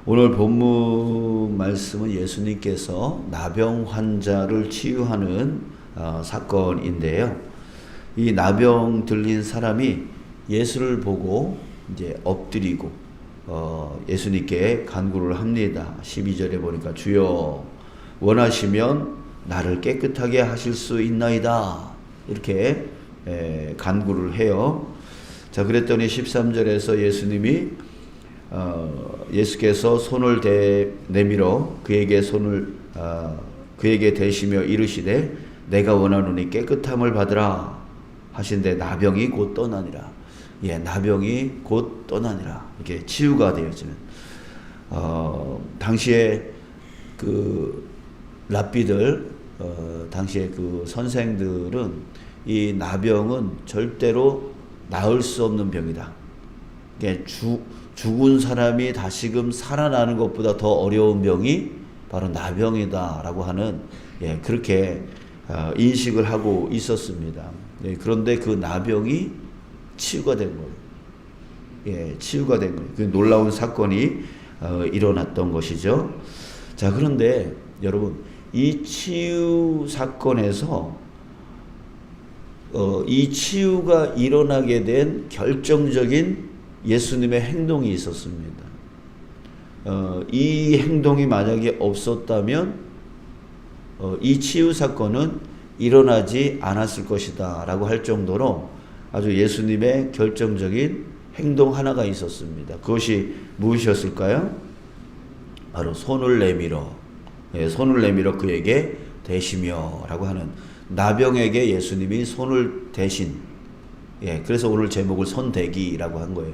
오늘 본문 말씀은 예수님께서 나병 환자를 치유하는 사건인데요. 이 나병 들린 사람이 예수를 보고 이제 엎드리고 예수님께 간구를 합니다. 12절에 보니까 주여 원하시면 나를 깨끗하게 하실 수 있나이다. 이렇게 간구를 해요. 자, 그랬더니 13절에서 예수님이 예수께서 손을 내밀어 그에게 그에게 대시며 이르시되 내가 원하노니 깨끗함을 받으라 하신데 나병이 곧 떠나니라. 나병이 곧 떠나니라. 이렇게 치유가 되어지는. 당시에 그 랍비들, 당시에 그 선생들은 이 나병은 절대로 나을 수 없는 병이다. 죽은 사람이 다시금 살아나는 것보다 더 어려운 병이 바로 나병이다라고 하는 그렇게 인식을 하고 있었습니다. 그런데 그 나병이 치유가 된 거예요. 치유가 된 거예요. 그 놀라운 사건이 일어났던 것이죠. 자, 그런데 여러분, 이 치유 사건에서 이 치유가 일어나게 된 결정적인 예수님의 행동이 있었습니다. 이 행동이 만약에 없었다면 이 치유 사건은 일어나지 않았을 것이다 라고 할 정도로 아주 예수님의 결정적인 행동 하나가 있었습니다. 그것이 무엇이었을까요? 바로 손을 내밀어 그에게 대시며 라고 하는 나병에게 예수님이 손을 대신, 그래서 오늘 제목을 손대기라고 한 거예요.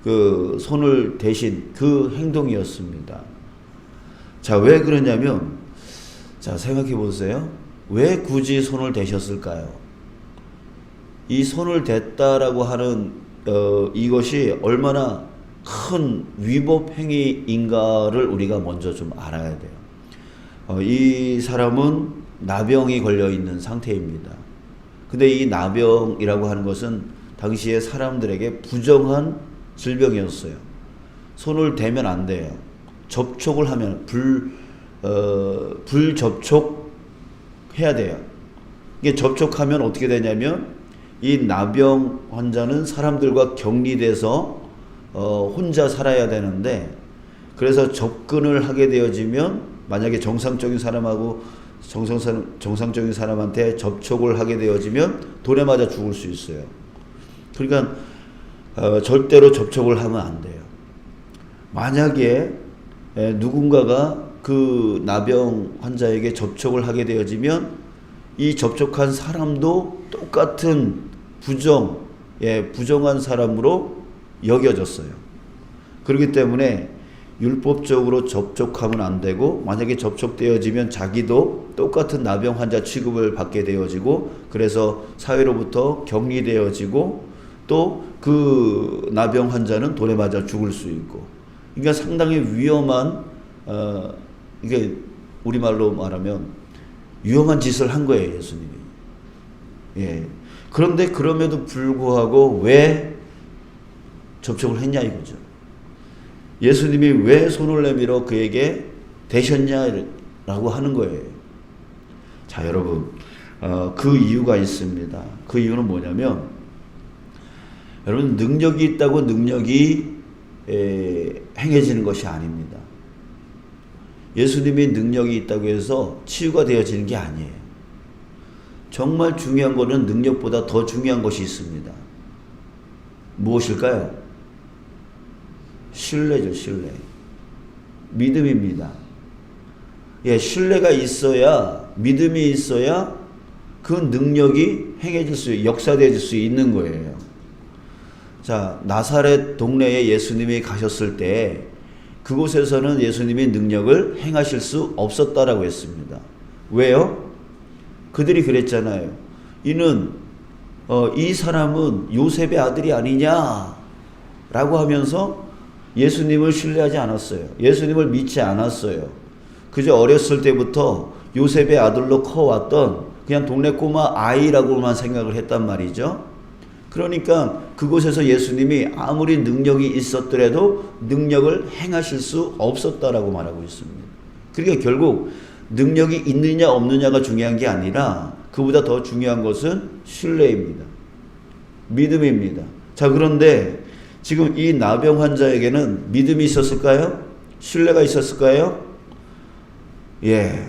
그 손을 대신 그 행동이었습니다. 자, 왜 그러냐면, 자, 생각해 보세요. 왜 굳이 손을 대셨을까요? 이 손을 댔다라고 하는 이것이 얼마나 큰 위법 행위인가를 우리가 먼저 좀 알아야 돼요. 이 사람은 나병이 걸려 있는 상태입니다. 근데 이 나병이라고 하는 것은 당시에 사람들에게 부정한 질병이었어요. 손을 대면 안 돼요. 접촉을 하면 불접촉 해야 돼요. 이게 접촉하면 어떻게 되냐면 이 나병 환자는 사람들과 격리돼서 혼자 살아야 되는데, 그래서 접근을 하게 되어지면 만약에 정상적인 사람한테 접촉을 하게 되어지면 돌에 맞아 죽을 수 있어요. 그러니까 절대로 접촉을 하면 안 돼요. 만약에 누군가가 그 나병 환자에게 접촉을 하게 되어지면 이 접촉한 사람도 똑같은 부정한 사람으로 여겨졌어요. 그렇기 때문에 율법적으로 접촉하면 안 되고, 만약에 접촉되어지면 자기도 똑같은 나병 환자 취급을 받게 되어지고, 그래서 사회로부터 격리되어지고, 또 그 나병 환자는 돌에 맞아 죽을 수 있고, 그러니까 상당히 위험한, 이게 우리말로 말하면 위험한 짓을 한 거예요, 예수님이. 그런데 그럼에도 불구하고 왜 접촉을 했냐 이거죠. 예수님이 왜 손을 내밀어 그에게 대셨냐라고 하는 거예요. 자, 여러분, 그 이유가 있습니다. 그 이유는 뭐냐면, 여러분, 능력이 있다고 능력이 행해지는 것이 아닙니다. 예수님이 능력이 있다고 해서 치유가 되어지는 게 아니에요. 정말 중요한 것은 능력보다 더 중요한 것이 있습니다. 무엇일까요? 신뢰죠, 신뢰. 믿음입니다. 신뢰가 있어야, 믿음이 있어야 그 능력이 역사되어질 수 있는 거예요. 자, 나사렛 동네에 예수님이 가셨을 때 그곳에서는 예수님이 능력을 행하실 수 없었다라고 했습니다. 왜요? 그들이 그랬잖아요. 이 사람은 요셉의 아들이 아니냐라고 하면서 예수님을 신뢰하지 않았어요. 예수님을 믿지 않았어요. 그저 어렸을 때부터 요셉의 아들로 커왔던 그냥 동네 꼬마 아이라고만 생각을 했단 말이죠. 그러니까 그곳에서 예수님이 아무리 능력이 있었더라도 능력을 행하실 수 없었다라고 말하고 있습니다. 그러니까 결국 능력이 있느냐 없느냐가 중요한 게 아니라 그보다 더 중요한 것은 신뢰입니다. 믿음입니다. 자, 그런데 지금 이 나병 환자에게는 믿음이 있었을까요? 신뢰가 있었을까요? 예,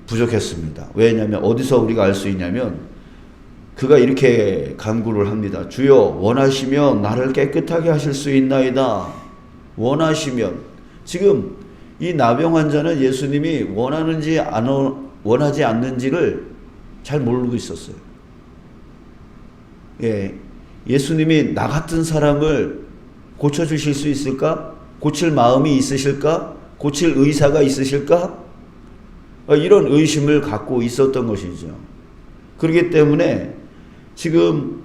부족했습니다. 왜냐하면 어디서 우리가 알 수 있냐면 그가 이렇게 간구를 합니다. 주여 원하시면 나를 깨끗하게 하실 수 있나이다. 원하시면. 지금 이 나병 환자는 예수님이 원하지 않는지를 잘 모르고 있었어요. 예, 예수님이 나 같은 사람을 고쳐주실 수 있을까? 고칠 마음이 있으실까? 고칠 의사가 있으실까? 이런 의심을 갖고 있었던 것이죠. 그렇기 때문에 지금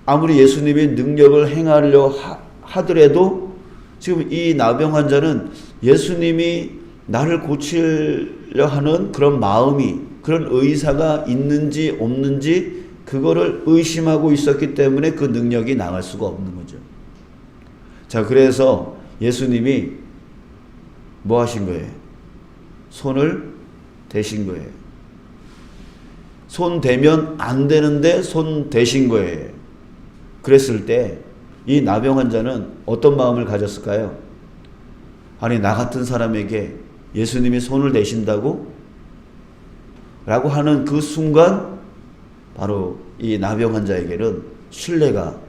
아무리 예수님이 능력을 행하려 하더라도 지금 이 나병 환자는 예수님이 나를 고치려 하는 그런 마음이, 그런 의사가 있는지 없는지 그거를 의심하고 있었기 때문에 그 능력이 나갈 수가 없는 거죠. 자, 그래서 예수님이 뭐 하신 거예요? 손을 대신 거예요. 손 대면 안 되는데 손 대신 거예요. 그랬을 때 이 나병 환자는 어떤 마음을 가졌을까요? 아니, 나 같은 사람에게 예수님이 손을 대신다고? 라고 하는 그 순간 바로 이 나병 환자에게는 신뢰가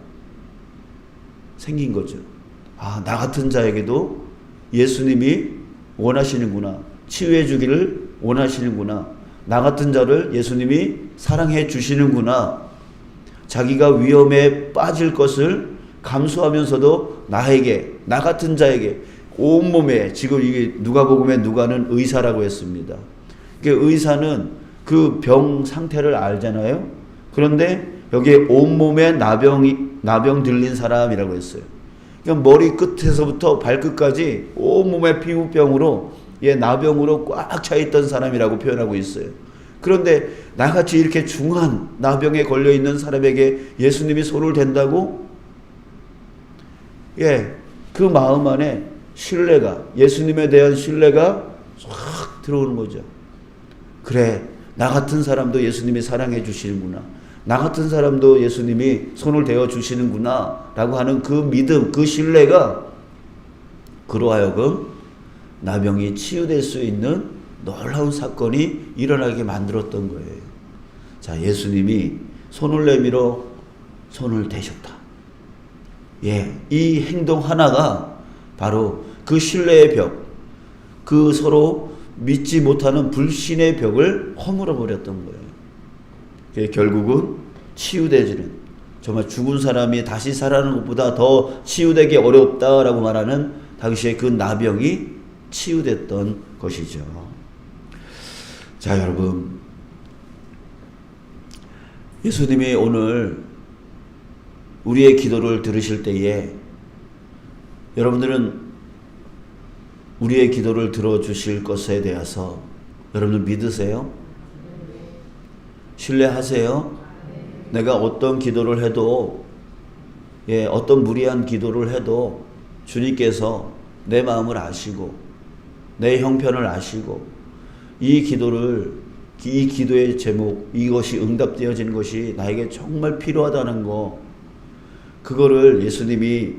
생긴 거죠. 아, 나 같은 자에게도 예수님이 원하시는구나. 치유해 주기를 원하시는구나. 나 같은 자를 예수님이 사랑해 주시는구나. 자기가 위험에 빠질 것을 감수하면서도 나에게, 나 같은 자에게 온몸에, 지금 이게 누가복음에 누가는 의사라고 했습니다. 의사는 그 병 상태를 알잖아요. 그런데 여기에 온몸에 나병 들린 사람이라고 했어요. 그러니까 머리 끝에서부터 발끝까지 온몸에 피부병으로, 나병으로 꽉 차 있던 사람이라고 표현하고 있어요. 그런데 나같이 이렇게 중한 나병에 걸려 있는 사람에게 예수님이 손을 댄다고? 그 마음 안에 신뢰가, 예수님에 대한 신뢰가 확 들어오는 거죠. 그래, 나 같은 사람도 예수님이 사랑해 주시는구나. 나 같은 사람도 예수님이 손을 대어 주시는구나 라고 하는 그 믿음, 그 신뢰가 그로 하여금 나병이 치유될 수 있는 놀라운 사건이 일어나게 만들었던 거예요. 자, 예수님이 손을 내밀어 손을 대셨다. 이 행동 하나가 바로 그 신뢰의 벽, 그 서로 믿지 못하는 불신의 벽을 허물어 버렸던 거예요. 결국은 치유되지는, 정말 죽은 사람이 다시 살아나는 것보다 더 치유되기 어렵다라고 말하는 당시에 그 나병이 치유됐던 것이죠. 자, 여러분, 예수님이 오늘 우리의 기도를 들으실 때에 여러분들은 우리의 기도를 들어주실 것에 대해서 여러분들 믿으세요? 신뢰하세요? 내가 어떤 기도를 해도, 어떤 무리한 기도를 해도 주님께서 내 마음을 아시고 내 형편을 아시고 이 기도의 제목, 이것이 응답되어지는 것이 나에게 정말 필요하다는 거, 그거를 예수님이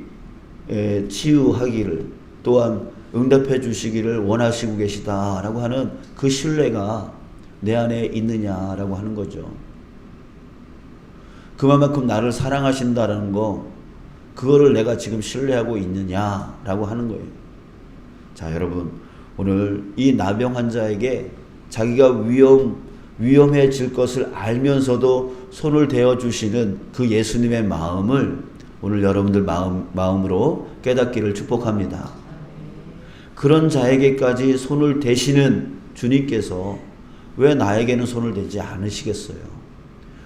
치유하기를, 또한 응답해 주시기를 원하시고 계시다라고 하는 그 신뢰가 내 안에 있느냐라고 하는 거죠. 그만큼 나를 사랑하신다는 거, 그거를 내가 지금 신뢰하고 있느냐라고 하는 거예요. 자, 여러분, 오늘 이 나병 환자에게 자기가 위험해질 것을 알면서도 손을 대어 주시는 그 예수님의 마음을 오늘 여러분들 마음으로 깨닫기를 축복합니다. 그런 자에게까지 손을 대시는 주님께서 왜 나에게는 손을 대지 않으시겠어요?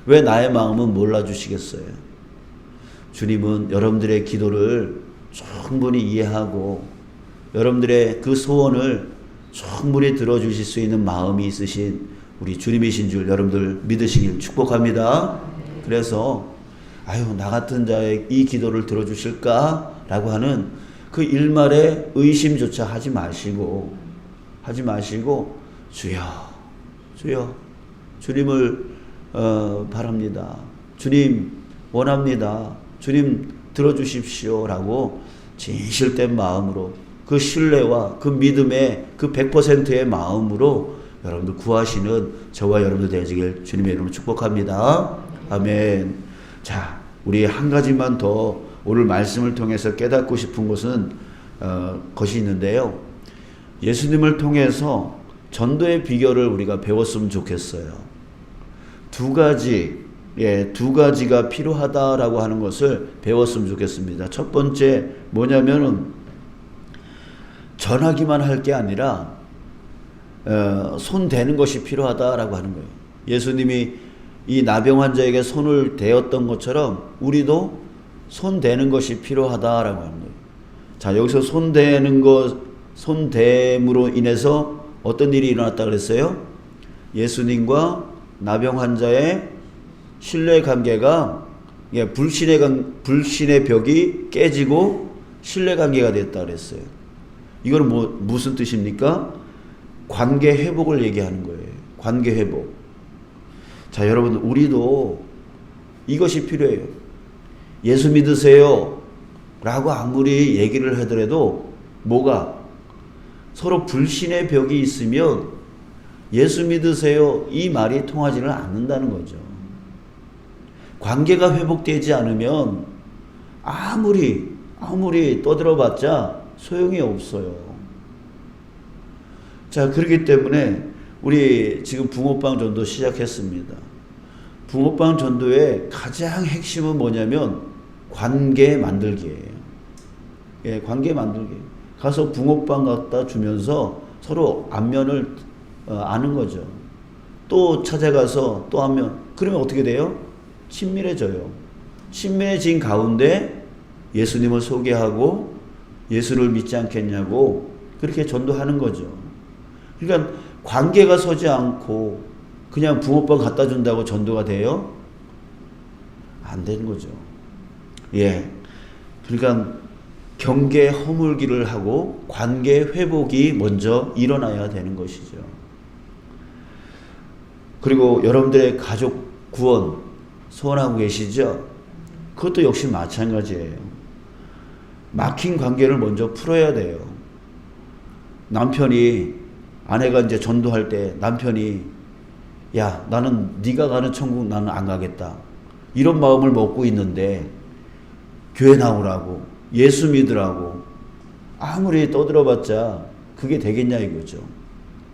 왜 나의 마음은 몰라주시겠어요? 주님은 여러분들의 기도를 충분히 이해하고 여러분들의 그 소원을 충분히 들어주실 수 있는 마음이 있으신 우리 주님이신 줄 여러분들 믿으시길 축복합니다. 그래서 아유 나 같은 자의 이 기도를 들어주실까라고 하는 그 일말의 의심조차 하지 마시고 주여 주님을 바랍니다. 주님 원합니다. 주님 들어주십시오라고 진실된 마음으로 그 신뢰와 그 믿음의 그 100%의 마음으로 여러분들 구하시는 저와 여러분들 되시길 주님의 이름으로 축복합니다. 아멘. 자, 우리 한 가지만 더 오늘 말씀을 통해서 깨닫고 싶은 것이 있는데요. 예수님을 통해서 전도의 비결을 우리가 배웠으면 좋겠어요. 두 가지가 필요하다라고 하는 것을 배웠으면 좋겠습니다. 첫 번째 뭐냐면은 전하기만 할 게 아니라 손 대는 것이 필요하다라고 하는 거예요. 예수님이 이 나병 환자에게 손을 대었던 것처럼 우리도 손 대는 것이 필요하다라고 하는 거예요. 자, 여기서 손 댐으로 인해서 어떤 일이 일어났다 그랬어요? 예수님과 나병 환자의 신뢰 관계가 불신의 벽이 깨지고 신뢰 관계가 됐다 그랬어요. 이거는 무슨 뜻입니까? 관계 회복을 얘기하는 거예요. 관계 회복. 자, 여러분, 우리도 이것이 필요해요. 예수 믿으세요 라고 아무리 얘기를 하더라도 서로 불신의 벽이 있으면 예수 믿으세요 이 말이 통하지는 않는다는 거죠. 관계가 회복되지 않으면 아무리 떠들어봤자 소용이 없어요. 자, 그렇기 때문에 우리 지금 붕어빵 전도 시작했습니다. 붕어빵 전도의 가장 핵심은 뭐냐면 관계 만들기예요. 예, 관계 만들기. 가서 붕어빵 갖다 주면서 서로 안면을 아는 거죠. 또 찾아가서 또 안면. 그러면 어떻게 돼요? 친밀해져요. 친밀해진 가운데 예수님을 소개하고 예수를 믿지 않겠냐고 그렇게 전도하는 거죠. 그러니까 관계가 서지 않고 그냥 붕어빵 갖다 준다고 전도가 돼요? 안 되는 거죠. 예. 그러니까 경계 허물기를 하고 관계 회복이 먼저 일어나야 되는 것이죠. 그리고 여러분들의 가족 구원 소원하고 계시죠? 그것도 역시 마찬가지예요. 막힌 관계를 먼저 풀어야 돼요. 아내가 이제 전도할 때 남편이 야, 나는 네가 가는 천국 나는 안 가겠다. 이런 마음을 먹고 있는데 교회 나오라고 예수 믿으라고 아무리 떠들어봤자 그게 되겠냐 이거죠.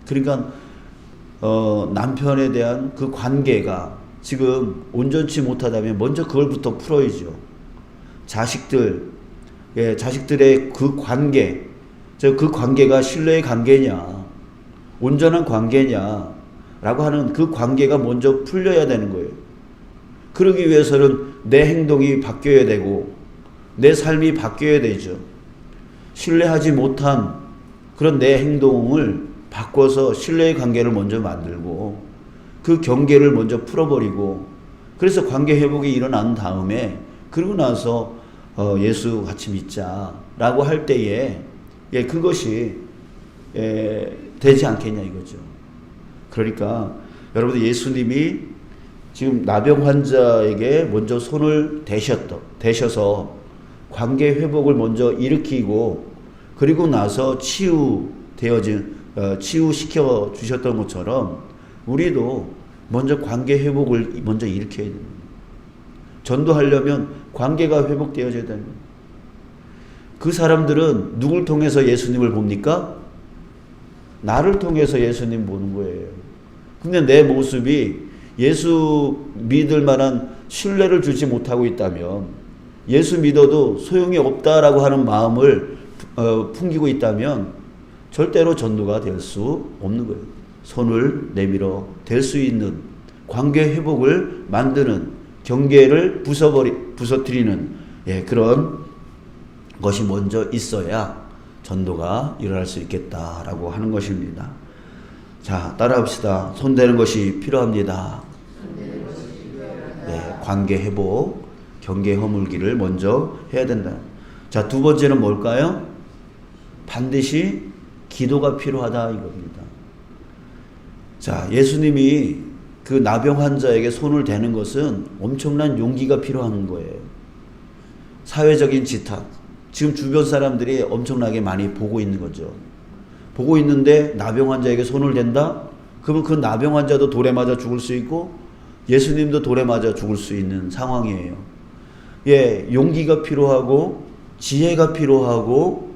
그러니까 남편에 대한 그 관계가 지금 온전치 못하다면 먼저 그걸부터 풀어야죠. 자식들의 그 관계, 그 관계가 신뢰의 관계냐, 온전한 관계냐라고 하는 그 관계가 먼저 풀려야 되는 거예요. 그러기 위해서는 내 행동이 바뀌어야 되고 내 삶이 바뀌어야 되죠. 신뢰하지 못한 그런 내 행동을 바꿔서 신뢰의 관계를 먼저 만들고 그 경계를 먼저 풀어버리고 그래서 관계 회복이 일어난 다음에 그러고 나서 예수 같이 믿자라고 할 때에 그것이 되지 않겠냐 이거죠. 그러니까 여러분들 예수님이 지금 나병 환자에게 먼저 손을 대셔서 관계 회복을 먼저 일으키고 그리고 나서 치유시켜 주셨던 것처럼 우리도 먼저 관계 회복을 먼저 일으켜야 됩니다. 전도하려면 관계가 회복되어져야 됩니다. 그 사람들은 누굴 통해서 예수님을 봅니까? 나를 통해서 예수님 보는 거예요. 근데 내 모습이 예수 믿을 만한 신뢰를 주지 못하고 있다면 예수 믿어도 소용이 없다라고 하는 마음을 풍기고 있다면 절대로 전도가 될 수 없는 거예요. 손을 내밀어 될 수 있는 관계 회복을 만드는 경계를 부서뜨리는 그런 것이 먼저 있어야 전도가 일어날 수 있겠다라고 하는 것입니다. 자, 따라합시다. 손대는 것이 필요합니다. 관계 회복, 경계 허물기를 먼저 해야 된다. 자, 두 번째는 뭘까요? 반드시 기도가 필요하다 이겁니다. 자, 예수님이 그 나병 환자에게 손을 대는 것은 엄청난 용기가 필요한 거예요. 사회적인 지탄, 지금 주변 사람들이 엄청나게 많이 보고 있는 거죠. 보고 있는데 나병 환자에게 손을 댄다? 그러면 그 나병 환자도 돌에 맞아 죽을 수 있고 예수님도 돌에 맞아 죽을 수 있는 상황이에요. 예, 용기가 필요하고 지혜가 필요하고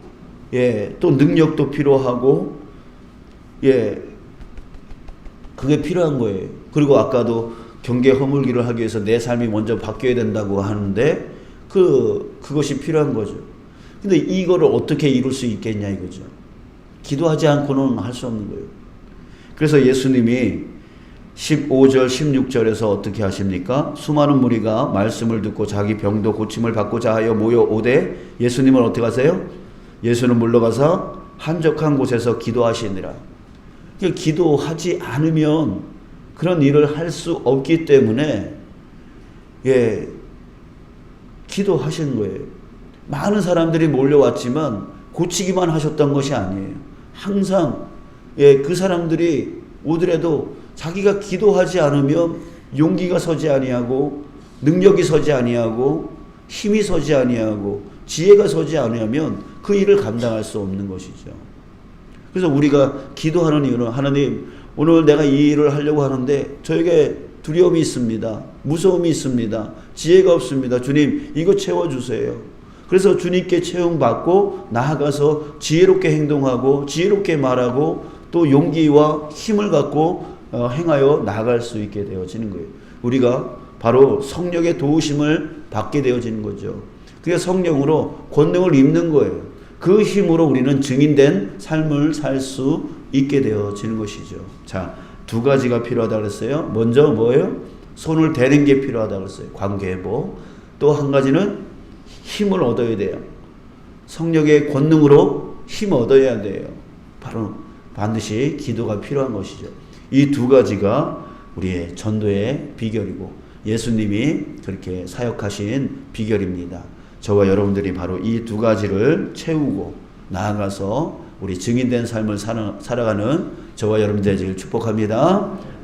예, 또 능력도 필요하고 예, 그게 필요한 거예요. 그리고 아까도 경계 허물기를 하기 위해서 내 삶이 먼저 바뀌어야 된다고 하는데 그것이 필요한 거죠. 근데 이거를 어떻게 이룰 수 있겠냐 이거죠. 기도하지 않고는 할 수 없는 거예요. 그래서 예수님이 15절 16절에서 어떻게 하십니까? 수많은 무리가 말씀을 듣고 자기 병도 고침을 받고자 하여 모여오되 예수님은 어떻게 하세요? 예수는 물러가서 한적한 곳에서 기도하시니라. 기도하지 않으면 그런 일을 할 수 없기 때문에 예, 기도하신 거예요. 많은 사람들이 몰려왔지만 고치기만 하셨던 것이 아니에요. 항상 예, 그 사람들이 오더라도 자기가 기도하지 않으면 용기가 서지 아니하고 능력이 서지 아니하고 힘이 서지 아니하고 지혜가 서지 아니하면 그 일을 감당할 수 없는 것이죠. 그래서 우리가 기도하는 이유는 하나님 오늘 내가 이 일을 하려고 하는데 저에게 두려움이 있습니다. 무서움이 있습니다. 지혜가 없습니다. 주님 이거 채워주세요. 그래서 주님께 채용받고 나아가서 지혜롭게 행동하고 지혜롭게 말하고 또 용기와 힘을 갖고 행하여 나아갈 수 있게 되어지는 거예요. 우리가 바로 성령의 도우심을 받게 되어지는 거죠. 그게 성령으로 권능을 입는 거예요. 그 힘으로 우리는 증인된 삶을 살 수 있게 되어지는 것이죠. 자, 두 가지가 필요하다고 그랬어요. 먼저 뭐예요? 손을 대는 게 필요하다고 그랬어요. 관계회복. 또 한 가지는 힘을 얻어야 돼요. 성령의 권능으로 힘 얻어야 돼요. 바로 반드시 기도가 필요한 것이죠. 이 두 가지가 우리의 전도의 비결이고 예수님이 그렇게 사역하신 비결입니다. 저와 여러분들이 바로 이 두 가지를 채우고 나아가서 우리 증인된 삶을 살아가는 저와 여러분들 되기를 축복합니다.